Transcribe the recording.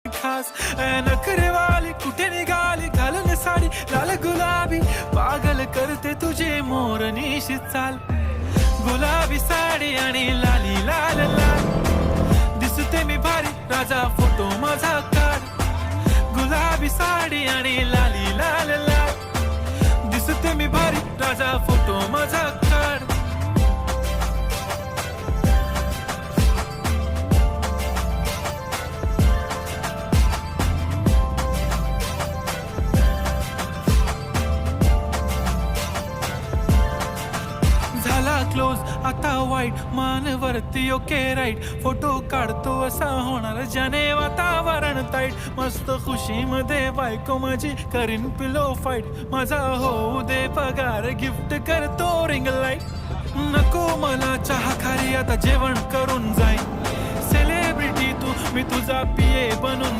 खास नखरेवाली कुठे निघाली घालून साडी लाल गुलाबी पागल करते तुझे मोरनीशी चाल गुलाबी साडी आणि लाली लाल लाल दिसते मी भारी राजा फोटो माझा काढ गुलाबी साडी आणि लाली लाल लाल दिसते मी भारी राजा फोटो माझा काढ क्लोज आता वाईट मानवरती ओके राईट फोटो काढतो असा होणार ज्याने वातावरण ताईट मस्त खुशी मध्ये बायको माझी करीन पिलो फाईट माझा होऊ दे पगार गिफ्ट करतो रिंग लाईट नको मला चहा खारी आता जेवण करून जाईन सेलिब्रिटी तू मी तुझा पिये बनून